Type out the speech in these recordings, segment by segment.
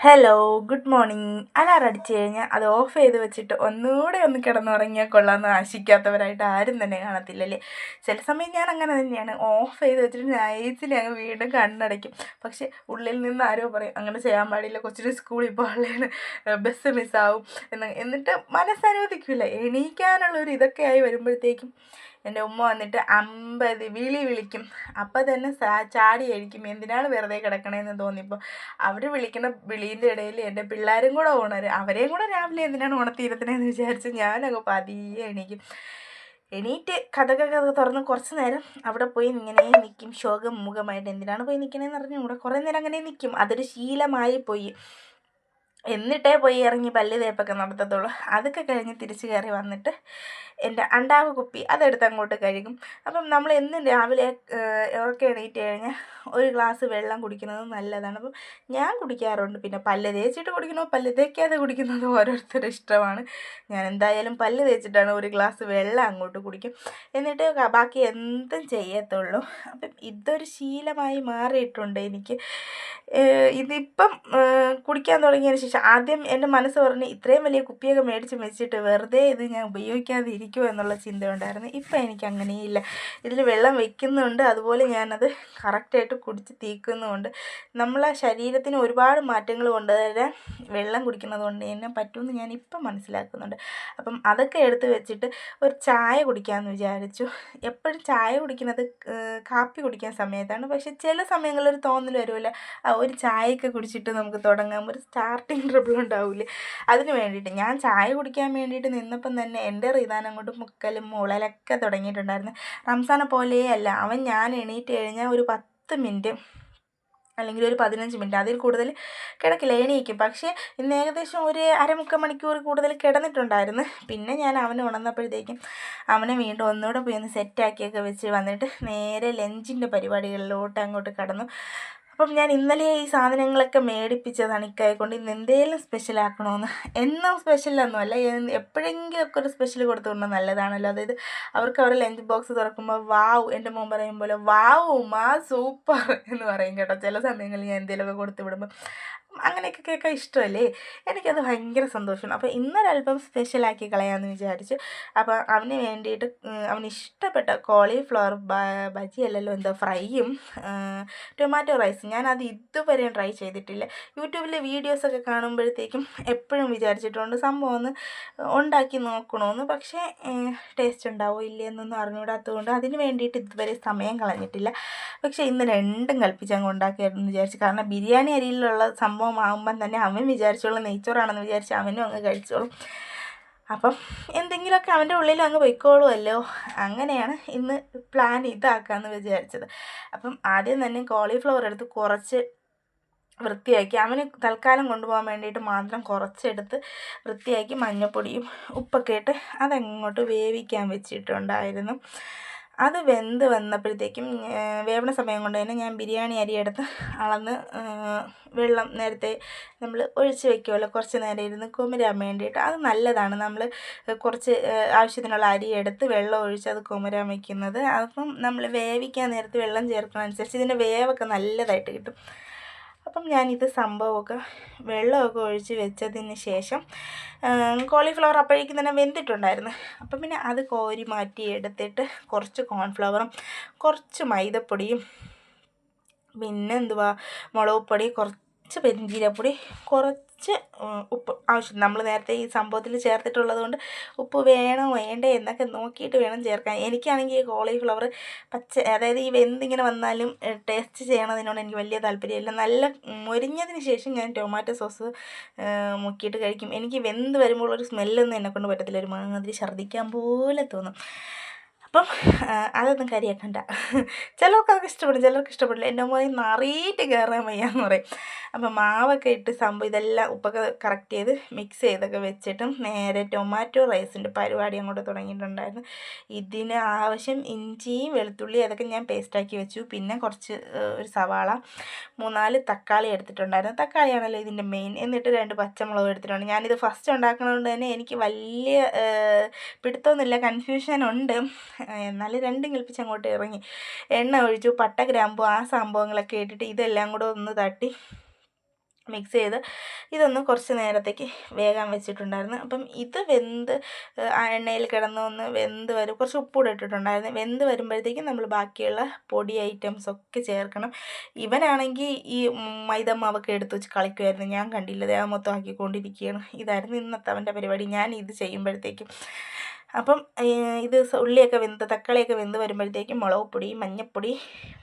Hello, good morning. Alarm അടിച്ചു കഴിഞ്ഞാൽ അത് ഓഫ് ചെയ്ത് വെച്ചിട്ട് ഒന്നുകൂടെ ഒന്ന് കിടന്നുറങ്ങിയാൽ കൊള്ളാമെന്ന് ആശിക്കാത്തവരായിട്ട് ആരും തന്നെ കാണത്തില്ലല്ലേ. ചില സമയം ഞാൻ അങ്ങനെ തന്നെയാണ്, ഓഫ് ചെയ്ത് വെച്ചിട്ട് നൈസിൽ അങ്ങ് വീണ്ടും കണ്ണടയ്ക്കും. പക്ഷെ ഉള്ളിൽ നിന്ന് ആരോ പറയും അങ്ങനെ ചെയ്യാൻ പാടില്ല, കൊച്ചിന് സ്കൂളിൽ പോകാനുള്ളതാണ്, ബസ് മിസ്സാവും എന്നിട്ട് മനസ്സനുവദിക്കില്ല. എണീക്കാനുള്ളൊരു ഇതൊക്കെ ആയി വരുമ്പോഴത്തേക്കും എൻ്റെ ഉമ്മ വന്നിട്ട് 50 വിളിക്കും. അപ്പം തന്നെ ചാടി കഴിക്കും. എന്തിനാണ് വെറുതെ കിടക്കണേന്ന് തോന്നിയപ്പോൾ അവർ വിളിക്കുന്ന വിളീൻ്റെ ഇടയിൽ എൻ്റെ പിള്ളേരും കൂടെ ഉണരും. അവരെയും കൂടെ രാവിലെ എന്തിനാണ് ഉണർത്തിയിരുത്തണേന്ന് വിചാരിച്ച് ഞാനങ്ങ് പതിയെ എണീക്കും. എണീറ്റ് കഥകൊക്കെ തുറന്ന് കുറച്ച് നേരം അവിടെ പോയി ഇങ്ങനെ നിൽക്കും ശോകമുഖമായിട്ട്. എന്തിനാണ് പോയി നിൽക്കണേന്ന് അറിഞ്ഞുകൂടെ, കുറേ നേരം അങ്ങനെ നിൽക്കും. അതൊരു ശീലമായി പോയി. എന്നിട്ടേ പോയി ഇറങ്ങി പല്ല് തേപ്പൊക്കെ നടത്തത്തുള്ളൂ. അതൊക്കെ കഴിഞ്ഞ് തിരിച്ച് കയറി വന്നിട്ട് എൻ്റെ അണ്ടാവ് കുപ്പി അതെടുത്ത് അങ്ങോട്ട് കഴുകും. അപ്പം നമ്മൾ എന്നും രാവിലെ ഉറക്കം എണീറ്റ് കഴിഞ്ഞാൽ ഒരു ഗ്ലാസ് വെള്ളം കുടിക്കുന്നത് നല്ലതാണ്. അപ്പം ഞാൻ കുടിക്കാറുണ്ട്. പിന്നെ പല്ല് തേച്ചിട്ട് കുടിക്കണോ പല്ല് തേക്കാതെ കുടിക്കുന്നത് ഓരോരുത്തരുടെ ഇഷ്ടമാണ്. ഞാൻ എന്തായാലും പല്ല് തേച്ചിട്ടാണ് ഒരു ഗ്ലാസ് വെള്ളം അങ്ങോട്ട് കുടിക്കും. എന്നിട്ട് ബാക്കി എന്തും ചെയ്യത്തുള്ളൂ. അപ്പം ഇതൊരു ശീലമായി മാറിയിട്ടുണ്ട് എനിക്ക്. ഇതിപ്പം കുടിക്കാൻ തുടങ്ങിയതിന് ശേഷം ആദ്യം എൻ്റെ മനസ്സ് പറഞ്ഞ് ഇത്രയും വലിയ കുപ്പിയൊക്കെ മേടിച്ച് വെച്ചിട്ട് വെറുതെ ഇത് ഞാൻ ഉപയോഗിക്കാതെ ഇരിക്കുമോ എന്നുള്ള ചിന്തയുണ്ടായിരുന്നു. ഇപ്പം എനിക്ക് അങ്ങനെയില്ല. ഇതിൽ വെള്ളം വെക്കുന്നുണ്ട്, അതുപോലെ ഞാനത് കറക്റ്റായിട്ട് കുടിച്ച് തീക്കുന്നുമുണ്ട്. നമ്മളെ ശരീരത്തിന് ഒരുപാട് മാറ്റങ്ങൾ കൊണ്ടുവരാൻ വെള്ളം കുടിക്കുന്നത് കൊണ്ട് തന്നെ പറ്റുമെന്ന് ഞാനിപ്പം മനസ്സിലാക്കുന്നുണ്ട്. അപ്പം അതൊക്കെ എടുത്ത് വെച്ചിട്ട് ഒരു ചായ കുടിക്കാമെന്ന് വിചാരിച്ചു. എപ്പോഴും ചായ കുടിക്കുന്നത് കാപ്പി കുടിക്കാൻ സമയത്താണ്. പക്ഷെ ചില സമയങ്ങളിലൊരു തോന്നൽ വരുമല്ലോ, ഒരു ചായയൊക്കെ കുടിച്ചിട്ട് നമുക്ക് തുടങ്ങാം, ഒരു സ്റ്റാർട്ടിങ് ട്രബിൾ ഉണ്ടാവില്ലേ. അതിന് വേണ്ടിയിട്ട് ഞാൻ ചായ കുടിക്കാൻ വേണ്ടിയിട്ട് നിന്നപ്പം തന്നെ എൻ്റെ റിദാൻ അങ്ങോട്ട് മുക്കലും മുളലൊക്കെ തുടങ്ങിയിട്ടുണ്ടായിരുന്നു. റംസാനെ പോലെയല്ല അവൻ. ഞാൻ എണീറ്റ് കഴിഞ്ഞാൽ ഒരു 10 മിനിറ്റ് അല്ലെങ്കിൽ ഒരു 15 മിനിറ്റ്, അതിൽ കൂടുതൽ കിടക്കില്ല, എണീക്കും. പക്ഷേ ഇന്ന് ഏകദേശം ഒരു അരമുക്കാൽ മണിക്കൂർ കൂടുതൽ കിടന്നിട്ടുണ്ടായിരുന്നു. പിന്നെ ഞാൻ അവനെ ഉണർന്നപ്പോഴത്തേക്കും അവനെ വീണ്ടും ഒന്നുകൂടെ പോയി ഒന്ന് സെറ്റാക്കിയൊക്കെ വെച്ച് വന്നിട്ട് നേരെ ലഞ്ചിൻ്റെ പരിപാടികളിലോട്ട് അങ്ങോട്ട് കടന്നു. അപ്പം ഞാൻ ഇന്നലെ ഈ സാധനങ്ങളൊക്കെ മേടിപ്പിച്ചതാണ് ഇക്കായെക്കൊണ്ട്. ഇന്ന് എന്തെങ്കിലും സ്പെഷ്യലാക്കണമെന്ന്. എന്നും സ്പെഷ്യലൊന്നുമല്ല, എപ്പോഴെങ്കിലുമൊക്കെ ഒരു സ്പെഷ്യൽ കൊടുത്തു കൊണ്ട് നല്ലതാണല്ലോ. അതായത് അവർക്ക് അവരുടെ ലഞ്ച് ബോക്സ് തുറക്കുമ്പോൾ വാവ്, എൻ്റെ മോൻ പറയും പോലെ വാവ് ഉമ്മാ സൂപ്പർ എന്ന് പറയും കേട്ടോ. ചില സമയങ്ങളിൽ ഞാൻ എന്തെങ്കിലുമൊക്കെ കൊടുത്തു വിടുമ്പോൾ അങ്ങനെയൊക്കെ കേൾക്കാൻ ഇഷ്ടമല്ലേ. എനിക്കത് ഭയങ്കര സന്തോഷമാണ്. അപ്പോൾ ഇന്നൊരല്പം സ്പെഷ്യലാക്കി കളയാമെന്ന് വിചാരിച്ചു. അപ്പോൾ അവന് വേണ്ടിയിട്ട് അവന് ഇഷ്ടപ്പെട്ട കോളിഫ്ലവർ ബജിയല്ലല്ലോ, എന്താ ഫ്രൈയും ടൊമാറ്റോ റൈസും. ഞാനത് ഇതുവരെയും ട്രൈ ചെയ്തിട്ടില്ല. യൂട്യൂബിലെ വീഡിയോസൊക്കെ കാണുമ്പോഴത്തേക്കും എപ്പോഴും വിചാരിച്ചിട്ടുണ്ട് സംഭവം ഒന്ന് ഉണ്ടാക്കി നോക്കണമെന്ന്. പക്ഷേ ടേസ്റ്റ് ഉണ്ടാവോ ഇല്ലേ എന്നൊന്നും അറിഞ്ഞുകൂടാത്തതുകൊണ്ട് അതിന് വേണ്ടിയിട്ട് ഇതുവരെ സമയം കളഞ്ഞിട്ടില്ല. പക്ഷേ ഇന്ന് രണ്ടും കൽപ്പിച്ചങ്ങ് ഉണ്ടാക്കിയായിരുന്നു വിചാരിച്ചു. കാരണം ബിരിയാണി അരിയിലുള്ള സംഭവം ആകുമ്പം തന്നെ അവൻ വിചാരിച്ചോളും നെയ്ച്ചോറാണെന്ന് വിചാരിച്ച് അവനും അങ്ങ് കഴിച്ചോളും. അപ്പം എന്തെങ്കിലുമൊക്കെ അവൻ്റെ ഉള്ളിൽ അങ്ങ് പൊയ്ക്കോളുമല്ലോ. അങ്ങനെയാണ് ഇന്ന് പ്ലാൻ ഇതാക്കാമെന്ന് വിചാരിച്ചത്. അപ്പം ആദ്യം തന്നെ കോളിഫ്ലവർ എടുത്ത് കുറച്ച് വൃത്തിയാക്കി, അവന് തൽക്കാലം കൊണ്ടുപോകാൻ വേണ്ടിയിട്ട് മാത്രം കുറച്ചെടുത്ത് വൃത്തിയാക്കി മഞ്ഞൾപ്പൊടിയും ഉപ്പൊക്കെ ഇട്ട് അതങ്ങോട്ട് വേവിക്കാൻ വെച്ചിട്ടുണ്ടായിരുന്നു. അത് വെന്ത് വന്നപ്പോഴത്തേക്കും വേവണ സമയം കൊണ്ട് തന്നെ ഞാൻ ബിരിയാണി അരി എടുത്ത് അളന്ന് വെള്ളം നേരത്തെ നമ്മൾ ഒഴിച്ച് വെക്കുമല്ലോ കുറച്ച് നേരം ഇരുന്ന് കുമരാൻ വേണ്ടിയിട്ട്. അത് നല്ലതാണ്. നമ്മൾ കുറച്ച് ആവശ്യത്തിനുള്ള അരി എടുത്ത് വെള്ളം ഒഴിച്ച് അത് കുമരാൻ വയ്ക്കുന്നത്. അപ്പം നമ്മൾ വേവിക്കാൻ നേരത്ത് വെള്ളം ചേർക്കുന്നതനുസരിച്ച് ഇതിൻ്റെ വേവൊക്കെ നല്ലതായിട്ട് കിട്ടും. അപ്പം ഞാനിത് സംഭവമൊക്കെ വെള്ളമൊക്കെ ഒഴിച്ച് വെച്ചതിന് ശേഷം കോളിഫ്ലവർ അപ്പോഴേക്കും തന്നെ വെന്തിട്ടുണ്ടായിരുന്നു. അപ്പം പിന്നെ അത് കോരി മാറ്റി എടുത്തിട്ട് കുറച്ച് കോൺഫ്ലവറും കുറച്ച് മൈദപ്പൊടിയും പിന്നെ മുളക് പൊടി, കുറച്ച് പെരുംജീരകപ്പൊടി, കുറച്ച് ഉപ്പ് ആവശ്യം. നമ്മൾ നേരത്തെ ഈ സംഭവത്തിൽ ചേർത്തിട്ടുള്ളത് കൊണ്ട് ഉപ്പ് വേണോ വേണ്ടേ എന്നൊക്കെ നോക്കിയിട്ട് വേണം ചേർക്കാൻ. എനിക്കാണെങ്കിൽ ഈ കോളിഫ്ലവർ അതായത് ഈ വെന്തിങ്ങനെ വന്നാലും ടേസ്റ്റ് ചെയ്യണതിനോട് എനിക്ക് വലിയ താല്പര്യമില്ല. നല്ല മൊരിഞ്ഞതിന് ശേഷം ഞാൻ ടൊമാറ്റോ സോസ് മുക്കിയിട്ട് കഴിക്കും. എനിക്ക് വെന്ത് വരുമ്പോൾ ഒരു സ്മെല്ലൊന്നും എന്നെക്കൊണ്ട് പറ്റത്തില്ല. ഒരു മാതിരി ഛർദ്ദിക്കാൻ പോലെ തോന്നും. അപ്പം അതൊന്നും കരിയാക്കണ്ട. ചിലർക്ക് അതൊക്കെ ഇഷ്ടപ്പെടും, ചിലർക്ക് ഇഷ്ടപ്പെടില്ല. എൻ്റെ മോനെ നിറയിട്ട് കയറാൻ വയ്യാന്ന് പറയും. അപ്പം മാവൊക്കെ ഇട്ട് സംഭവം ഇതെല്ലാം ഉപ്പൊക്കെ കറക്റ്റ് ചെയ്ത് മിക്സ് ചെയ്തൊക്കെ വെച്ചിട്ടും നേരെ ടൊമാറ്റോ റൈസിൻ്റെ പരിപാടി അങ്ങോട്ട് തുടങ്ങിയിട്ടുണ്ടായിരുന്നു. ഇതിന് ആവശ്യം ഇഞ്ചിയും വെളുത്തുള്ളി അതൊക്കെ ഞാൻ പേസ്റ്റാക്കി വെച്ചു. പിന്നെ കുറച്ച് ഒരു സവാള, 3-4 തക്കാളി എടുത്തിട്ടുണ്ടായിരുന്നു. തക്കാളിയാണല്ലോ ഇതിൻ്റെ മെയിൻ. എന്നിട്ട് 2 പച്ചമുളക് എടുത്തിട്ടുണ്ട്. ഞാനിത് ഫസ്റ്റ് ഉണ്ടാക്കുന്നതുകൊണ്ട് തന്നെ എനിക്ക് വലിയ പിടുത്തമൊന്നുമില്ല, കൺഫ്യൂഷനുണ്ട്. എന്നാലും രണ്ടും കൽപ്പിച്ച് അങ്ങോട്ട് ഇറങ്ങി. എണ്ണ ഒഴിച്ചു, പട്ട ഗ്രാമ്പു ആ സംഭവങ്ങളൊക്കെ ഇട്ടിട്ട് ഇതെല്ലാം കൂടെ ഒന്ന് തട്ടി മിക്സ് ചെയ്ത് ഇതൊന്ന് കുറച്ച് നേരത്തേക്ക് വേകാൻ വെച്ചിട്ടുണ്ടായിരുന്നു. അപ്പം ഇത് വെന്ത് ആ എണ്ണയിൽ കിടന്നൊന്ന് വെന്ത് വരും. കുറച്ച് ഉപ്പൂടെ ഇട്ടിട്ടുണ്ടായിരുന്നു. വെന്ത് വരുമ്പോഴത്തേക്കും നമ്മൾ ബാക്കിയുള്ള പൊടി ഐറ്റംസൊക്കെ ചേർക്കണം. ഇവനാണെങ്കിൽ ഈ മൈദമാവൊക്കെ എടുത്ത് വെച്ച് കളിക്കുമായിരുന്നു. ഞാൻ കണ്ടില്ല, ദേഹം മൊത്തം ആക്കിക്കൊണ്ടിരിക്കുകയാണ്. ഇതായിരുന്നു ഇന്നത്തെ അവൻ്റെ പരിപാടി ഞാൻ ഇത് ചെയ്യുമ്പോഴത്തേക്കും. അപ്പം ഇത് ഉള്ളിയൊക്കെ തക്കാളിയൊക്കെ വെന്ത് വരുമ്പോഴത്തേക്കും മുളക് പൊടി, മഞ്ഞൾപ്പൊടി,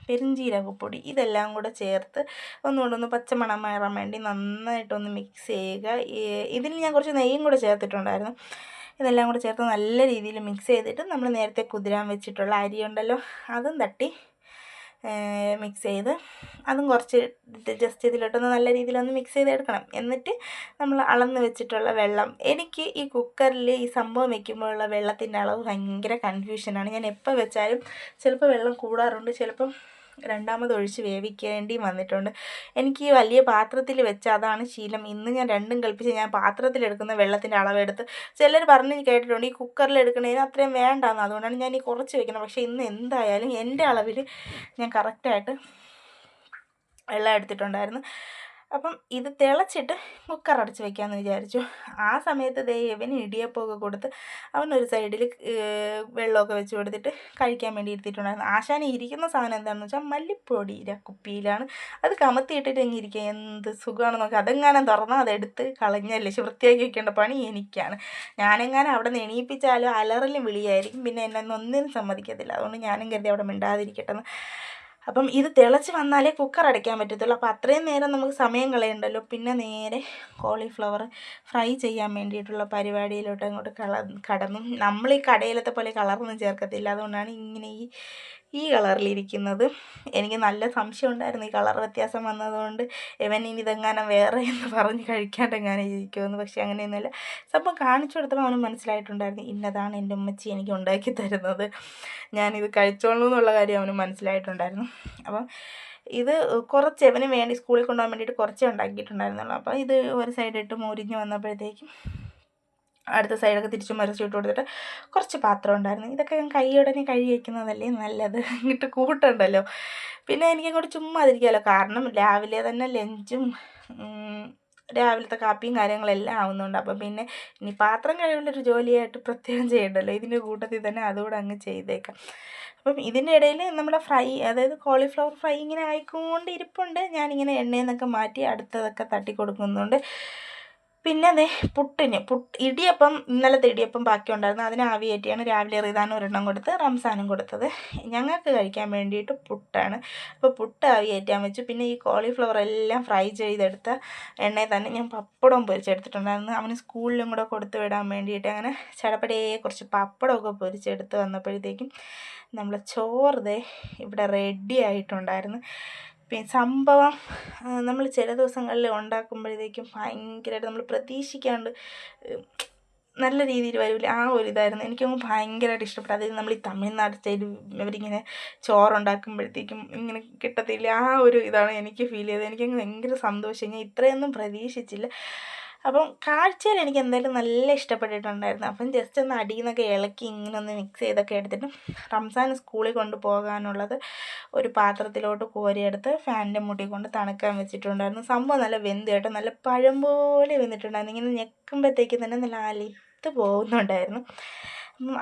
പെരുംജീരകപ്പൊടി ഇതെല്ലാം കൂടെ ചേർത്ത് ഒന്നുകൊണ്ടൊന്ന് പച്ചമണം മാറാൻ വേണ്ടി നന്നായിട്ടൊന്ന് മിക്സ് ചെയ്യുക. ഇതിൽ ഞാൻ കുറച്ച് നെയ്യും കൂടെ ചേർത്തിട്ടുണ്ടായിരുന്നു. ഇതെല്ലാം കൂടെ ചേർത്ത് നല്ല രീതിയിൽ മിക്സ് ചെയ്തിട്ട് നമ്മൾ നേരത്തെ കുതിരാൻ വെച്ചിട്ടുള്ള അരി ഉണ്ടല്ലോ അതും തട്ടി മിക്സ് ചെയ്ത് അതും കുറച്ച് ജസ്റ്റ് ഇതിലോട്ടൊന്ന് നല്ല രീതിയിലൊന്ന് മിക്സ് ചെയ്തെടുക്കണം. എന്നിട്ട് നമ്മൾ അളന്ന് വെച്ചിട്ടുള്ള വെള്ളം, എനിക്ക് ഈ കുക്കറിൽ ഈ സംഭവം വെക്കുമ്പോഴുള്ള വെള്ളത്തിൻ്റെ അളവ് ഭയങ്കര കൺഫ്യൂഷനാണ്. ഞാൻ എപ്പോൾ വെച്ചാലും ചിലപ്പോൾ വെള്ളം കൂടാറുണ്ട്, ചിലപ്പം രണ്ടാമത് ഒഴിച്ച് വേവിക്കേണ്ടിയും വന്നിട്ടുണ്ട്. എനിക്ക് ഈ വലിയ പാത്രത്തിൽ വെച്ച അതാണ് ശീലം. ഇന്ന് ഞാൻ രണ്ടും കൽപ്പിച്ച് ഞാൻ പാത്രത്തിലെടുക്കുന്ന വെള്ളത്തിൻ്റെ അളവെടുത്ത്, ചിലർ പറഞ്ഞ് കേട്ടിട്ടുണ്ട് ഈ കുക്കറിൽ എടുക്കുന്നതിന് അത്രയും വേണ്ടാന്ന്, അതുകൊണ്ടാണ് ഞാൻ ഈ കുറച്ച് വെക്കുന്നത്. പക്ഷേ ഇന്ന് എന്തായാലും എൻ്റെ അളവിൽ ഞാൻ കറക്റ്റായിട്ട് വെള്ളം എടുത്തിട്ടുണ്ടായിരുന്നു. അപ്പം ഇത് തിളച്ചിട്ട് കുക്കർ അടച്ച് വെക്കാമെന്ന് വിചാരിച്ചു. ആ സമയത്ത് ഇവന് ഇടിയപ്പമൊക്കെ കൊടുത്ത് അവനൊരു സൈഡിൽ വെള്ളമൊക്കെ വെച്ച് കൊടുത്തിട്ട് കഴിക്കാൻ വേണ്ടി ഇരുത്തിയിട്ടുണ്ടായിരുന്നു. ആശാന് ഇരിക്കുന്ന സാധനം എന്താണെന്ന് വെച്ചാൽ മല്ലിപ്പൊടി കുപ്പിയിലാണ്. അത് കമത്തിയിട്ടിട്ട് ഇങ്ങനെ ഇരിക്കുക. എന്ത് സുഖമാണെന്ന് നോക്കി. അതെങ്ങാനും തുറന്നാൽ അതെടുത്ത് കളഞ്ഞല്ലേ വൃത്തിയാക്കി വെക്കേണ്ട പണി എനിക്കാണ്. ഞാനെങ്ങാനും അവിടെ നിന്ന് എണീപ്പിച്ചാലും അലറലും വിളിയായിരിക്കും. പിന്നെ എന്നെ ഒന്നിനും സമ്മതിക്കത്തില്ല. അതുകൊണ്ട് ഞാനും കരുതി അവിടെ മിണ്ടാതിരിക്കട്ടെന്ന്. അപ്പം ഇത് തിളച്ച് വന്നാലേ കുക്കർ അടയ്ക്കാൻ പറ്റത്തുള്ളൂ. അപ്പോൾ അത്രയും നേരം നമുക്ക് സമയം കളയണ്ടല്ലോ. പിന്നെ നേരെ കോളിഫ്ലവർ ഫ്രൈ ചെയ്യാൻ വേണ്ടിയിട്ടുള്ള പരിപാടിയിലോട്ട് അങ്ങോട്ട് കടന്നു. നമ്മൾ ഈ കടയിലത്തെ പോലെ കളറൊന്നും ചേർക്കത്തില്ല. അതുകൊണ്ടാണ് ഇങ്ങനെ ഈ കളറിലിരിക്കുന്നത്. എനിക്ക് നല്ല സംശയം ഉണ്ടായിരുന്നു ഈ കളർ വ്യത്യാസം വന്നതുകൊണ്ട് ഇവൻ ഇനി ഇതെങ്ങാനും വേറെ എന്ന് പറഞ്ഞ് കഴിക്കാണ്ടെങ്ങാനും ഇരിക്കുമെന്ന്. പക്ഷേ അങ്ങനെയൊന്നുമില്ല. സംഭവം കാണിച്ചു കൊടുത്തപ്പോൾ അവന് മനസ്സിലായിട്ടുണ്ടായിരുന്നു ഇന്നതാണ് എൻ്റെ ഉമ്മച്ചി എനിക്ക് ഉണ്ടാക്കി തരുന്നത്, ഞാനിത് കഴിച്ചോളൂ എന്നുള്ള കാര്യം അവന് മനസ്സിലായിട്ടുണ്ടായിരുന്നു. അപ്പം ഇത് കുറച്ച് ഇവന് വേണ്ടി സ്കൂളിൽ കൊണ്ടുപോകാൻ വേണ്ടിയിട്ട് കുറച്ചേ ഉണ്ടാക്കിയിട്ടുണ്ടായിരുന്നുള്ളൂ. അപ്പോൾ ഇത് ഒരു സൈഡിട്ട് മുരിഞ്ഞ് വന്നപ്പോഴത്തേക്കും അടുത്ത സൈഡൊക്കെ തിരിച്ചും മറിച്ചിട്ട് കൊടുത്തിട്ട് കുറച്ച് പാത്രം ഉണ്ടായിരുന്നു. ഇതൊക്കെ ഞാൻ കൈയോടനെ കഴുകി വയ്ക്കുന്നതല്ലേ നല്ലത്, എന്നിട്ട് കൂട്ടുണ്ടല്ലോ. പിന്നെ എനിക്കങ്ങോട്ട് ചുമ്മാ അതിരിക്കാമല്ലോ. കാരണം രാവിലെ തന്നെ ലഞ്ചും രാവിലത്തെ കാപ്പിയും കാര്യങ്ങളെല്ലാം ആവുന്നുണ്ട്. അപ്പം പിന്നെ ഇനി പാത്രം കഴുകേണ്ടൊരു ജോലിയായിട്ട് പ്രത്യേകം ചെയ്യണ്ടല്ലോ, ഇതിൻ്റെ കൂട്ടത്തിൽ തന്നെ അതുകൂടെ അങ്ങ് ചെയ്തേക്കാം. അപ്പം ഇതിൻ്റെ ഇടയിൽ നമ്മുടെ ഫ്രൈ, അതായത് കോളിഫ്ലവർ ഫ്രൈ ഇങ്ങനെ ആയിക്കൊണ്ടിരിപ്പുണ്ട്. ഞാനിങ്ങനെ എണ്ണയിൽ നിന്നൊക്കെ മാറ്റി അടുത്തതൊക്കെ തട്ടി കൊടുക്കുന്നുണ്ട്. പിന്നെ അതെ ഇടിയപ്പം, ഇന്നലത്തെ ഇടിയപ്പം ബാക്കി ഉണ്ടായിരുന്നു. അതിന് ആവിയേറ്റിയാണ് രാവിലെ റിദാനും ഒരെണ്ണം കൊടുത്ത് റംസാനും കൊടുത്തത്. ഞങ്ങൾക്ക് കഴിക്കാൻ വേണ്ടിയിട്ട് പുട്ടാണ്. അപ്പോൾ പുട്ട് ആവിയേറ്റാൻ വെച്ചു. പിന്നെ ഈ കോളിഫ്ലവർ എല്ലാം ഫ്രൈ ചെയ്തെടുത്ത എണ്ണയിൽ തന്നെ ഞാൻ പപ്പടവും പൊരിച്ചെടുത്തിട്ടുണ്ടായിരുന്നു. അവന് സ്കൂളിലും കൂടെ കൊടുത്തു വിടാൻ വേണ്ടിയിട്ട്. അങ്ങനെ ചടപ്പടയെ കുറച്ച് പപ്പടമൊക്കെ പൊരിച്ചെടുത്ത് വന്നപ്പോഴത്തേക്കും നമ്മൾ ചോറ് ഇവിടെ റെഡി ആയിട്ടുണ്ടായിരുന്നു. പിന്നെ സംഭവം നമ്മൾ ചില ദിവസങ്ങളിൽ ഉണ്ടാക്കുമ്പോഴത്തേക്കും ഭയങ്കരമായിട്ട് നമ്മൾ പ്രതീക്ഷിക്കാണ്ട് നല്ല രീതിയിൽ വരില്ല, ആ ഒരു ഇതായിരുന്നു. എനിക്കങ്ങ് ഭയങ്കരമായിട്ട് ഇഷ്ടപ്പെട്ടു. അതായത് നമ്മൾ ഈ തമിഴ്നാട് സ്റ്റൈൽ ഇവരിങ്ങനെ ചോറുണ്ടാക്കുമ്പോഴത്തേക്കും ഇങ്ങനെ കിട്ടത്തില്ല, ആ ഒരു ഇതാണ് എനിക്ക് ഫീൽ ചെയ്തത്. എനിക്കങ്ങ് ഭയങ്കര സന്തോഷം. ഞാൻ ഇത്രയൊന്നും പ്രതീക്ഷിച്ചില്ല. അപ്പം കാഴ്ചയിൽ എനിക്ക് എന്തായാലും നല്ല ഇഷ്ടപ്പെട്ടിട്ടുണ്ടായിരുന്നു. അപ്പം ജസ്റ്റ് ഒന്ന് അടിയിൽ നിന്നൊക്കെ ഇളക്കി ഇങ്ങനെ ഒന്ന് മിക്സ് ചെയ്തൊക്കെ എടുത്തിട്ട് റംസാൻ സ്കൂളിൽ കൊണ്ടുപോകാനുള്ളത് ഒരു പാത്രത്തിലോട്ട് കോരിയെടുത്ത് ഫാനിൻ്റെ മുട്ടി കൊണ്ട് തണുക്കാൻ വെച്ചിട്ടുണ്ടായിരുന്നു. സംഭവം നല്ല വെന്ത് കേട്ടോ, നല്ല പഴം പോലെ വെന്തിട്ടുണ്ടായിരുന്നു. ഇങ്ങനെ ഞെക്കുമ്പോഴത്തേക്ക് തന്നെ നല്ല അലിത്ത് പോകുന്നുണ്ടായിരുന്നു.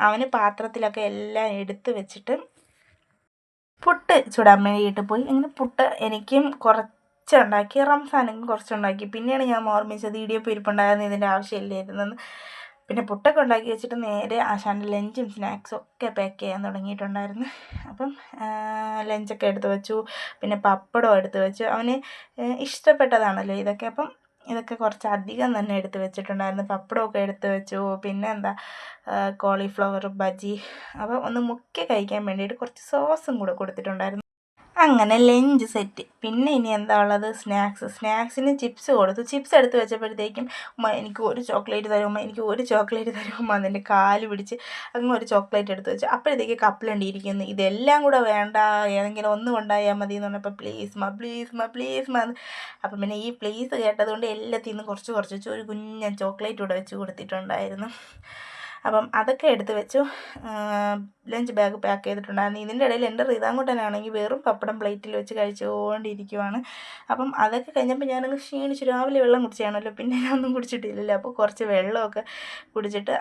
അവന് പാത്രത്തിലൊക്കെ എല്ലാം എടുത്ത് വെച്ചിട്ട് പുട്ട് ചുടാൻ വേണ്ടിയിട്ട് പോയി. ഇങ്ങനെ പുട്ട് എനിക്കും കുറച്ചുണ്ടാക്കി, റംസാനും കുറച്ചുണ്ടാക്കി. പിന്നെയാണ് ഞാൻ ഓർമ്മിച്ചത് ഇടിയപ്പം ഇരിപ്പുണ്ടായിരുന്നു, ഇതിൻ്റെ ആവശ്യമില്ലായിരുന്നെന്ന്. പിന്നെ പുട്ടൊക്കെ ഉണ്ടാക്കി വെച്ചിട്ട് നേരെ ആശാൻ്റെ ലഞ്ചും സ്നാക്സും ഒക്കെ പാക്ക് ചെയ്യാൻ തുടങ്ങിയിട്ടുണ്ടായിരുന്നു. അപ്പം ലഞ്ചൊക്കെ എടുത്ത് വെച്ചു. പിന്നെ പപ്പടം എടുത്ത് വെച്ചു. അവന് ഇഷ്ടപ്പെട്ടതാണല്ലോ ഇതൊക്കെ. അപ്പം ഇതൊക്കെ കുറച്ച് അധികം തന്നെ എടുത്ത് വെച്ചിട്ടുണ്ടായിരുന്നു. പപ്പടമൊക്കെ എടുത്ത് വെച്ചു. പിന്നെ എന്താ കോളിഫ്ലവർ ബജി. അപ്പോൾ ഒന്ന് മുക്കി കഴിക്കാൻ വേണ്ടിയിട്ട് കുറച്ച് സോസും കൂടെ കൊടുത്തിട്ടുണ്ടായിരുന്നു. അങ്ങനെ ലഞ്ച് സെറ്റ്. പിന്നെ ഇനി എന്താ ഉള്ളത്, സ്നാക്സിന് ചിപ്സ് കൊടുത്തു. ചിപ്സ് എടുത്ത് വെച്ചപ്പോഴത്തേക്കും ഉമ്മ എനിക്ക് ഒരു ചോക്ലേറ്റ് തരുമ്പോൾ എനിക്ക് ഒരു ചോക്ലേറ്റ് തരുമ്പോൾ അതിൻ്റെ കാല് പിടിച്ച് അങ്ങ് ഒരു ചോക്ലേറ്റ് എടുത്ത് വെച്ചു. അപ്പോഴത്തേക്ക് കപ്പലുണ്ടിരിക്കുന്നു. ഇതെല്ലാം കൂടെ വേണ്ട, ഏതെങ്കിലും ഒന്ന് കൊണ്ടായാൽ മതി എന്ന് പറഞ്ഞപ്പോൾ പ്ലീസ് മാ. അപ്പം പിന്നെ ഈ പ്ലീസ് കേട്ടതുകൊണ്ട് എല്ലാത്തിൽ നിന്നും കുറച്ച് വെച്ച് ഒരു കുഞ്ഞൻ ചോക്ലേറ്റ് കൂടെ വെച്ച് കൊടുത്തിട്ടുണ്ടായിരുന്നു. അപ്പം അതൊക്കെ എടുത്ത് വെച്ചു. ലഞ്ച് ബാഗ് പാക്ക് ചെയ്തിട്ടുണ്ടായിരുന്നു. ഇതിൻ്റെ ഇടയിൽ എൻ്റെ റിതാങ്കുട്ടനാണെങ്കിൽ വെറും പപ്പടം പ്ലേറ്റിൽ വെച്ച് കഴിച്ചുകൊണ്ടിരിക്കുവാണ്. അപ്പം അതൊക്കെ കഴിഞ്ഞപ്പോൾ ഞാനങ്ങ് ക്ഷീണിച്ചു. രാവിലെ വെള്ളം കുടിച്ചാണല്ലോ, പിന്നെ ഞാനൊന്നും കുടിച്ചിട്ടില്ലല്ലോ. അപ്പോൾ കുറച്ച് വെള്ളമൊക്കെ കുടിച്ചിട്ട്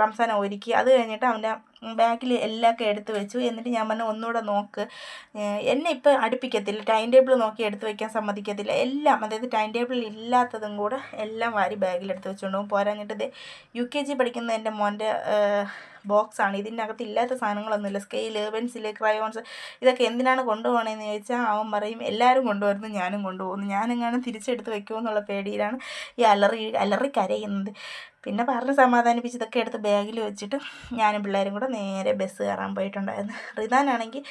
റംസാനെ ഒരുക്കി. അത് കഴിഞ്ഞിട്ട് അവൻ്റെ ബാഗിൽ എല്ലാമൊക്കെ എടുത്ത് വെച്ചു. എന്നിട്ട് ഞാൻ പറഞ്ഞു ഒന്നുകൂടെ നോക്ക്, എന്നെ ഇപ്പോൾ അടുപ്പിക്കത്തില്ല, ടൈം ടേബിൾ നോക്കി എടുത്ത് വയ്ക്കാൻ സമ്മതിക്കത്തില്ല. എല്ലാം, അതായത് ടൈം ടേബിളിൽ ഇല്ലാത്തതും കൂടെ എല്ലാം വാരി ബാഗിലെടുത്ത് വെച്ചുകൊണ്ട് പോകും. പോരാഞ്ഞിട്ട് UKG പഠിക്കുന്ന എൻ്റെ മോൻ്റെ ബോക്സാണ്. ഇതിൻ്റെ അകത്ത് ഇല്ലാത്ത സാധനങ്ങളൊന്നുമില്ല. സ്കെയില്, പെൻസില്, ക്രയോൺസ്, ഇതൊക്കെ എന്തിനാണ് കൊണ്ടുപോകണതെന്ന് ചോദിച്ചാൽ അവൻ പറയും എല്ലാവരും കൊണ്ടുവരുന്നു ഞാനും കൊണ്ടുപോകുന്നു. ഞാനെങ്ങാനും തിരിച്ചെടുത്ത് വയ്ക്കുമോ എന്നുള്ള പേടിയിലാണ് ഈ അലറി കരയുന്നത്. പിന്നെ പറഞ്ഞ് സമാധാനിപ്പിച്ച് ഇതൊക്കെ എടുത്ത് ബാഗിൽ വെച്ചിട്ട് ഞാനും പിള്ളേരും കൂടെ നേരെ ബസ് കയറാൻ പോയിട്ടുണ്ടായിരുന്നു. റിദാനാണെങ്കിൽ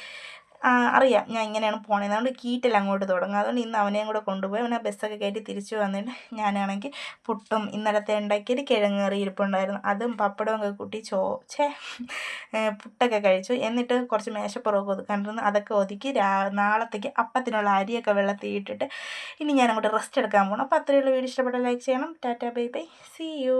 അറിയാം ഞാൻ ഇങ്ങനെയാണ് പോണത്, അതുകൊണ്ട് കീറ്റൽ അങ്ങോട്ട് തുടങ്ങും. അതുകൊണ്ട് ഇന്ന് അവനെയും കൂടെ കൊണ്ടുപോയി അവനെ ബസ്സൊക്കെ കയറ്റി തിരിച്ചു വന്നിട്ട് ഞാനാണെങ്കിൽ പുട്ടും ഇന്നലത്തെ ഉണ്ടാക്കിയൊരു കിഴങ്ങ് കറി ഇരിപ്പുണ്ടായിരുന്നു, അതും പപ്പടവും ഒക്കെ കൂട്ടി പുട്ടൊക്കെ കഴിച്ചു. എന്നിട്ട് കുറച്ച് മേശപ്പുറമൊക്കെ ഒതുക്കാണ്ടിരുന്നു, അതൊക്കെ ഒതുക്കി നാളത്തേക്ക് അപ്പത്തിനുള്ള അരിയൊക്കെ വെള്ളത്തിൽ ഇട്ടിട്ട് ഇനി ഞാൻ അങ്ങോട്ട് റെസ്റ്റ് എടുക്കാൻ പോകണം. അപ്പോൾ അത്രയുള്ള വീഡിയോ ഇഷ്ടപ്പെട്ട ലൈക്ക് ചെയ്യണം. Tata bye bye, see U.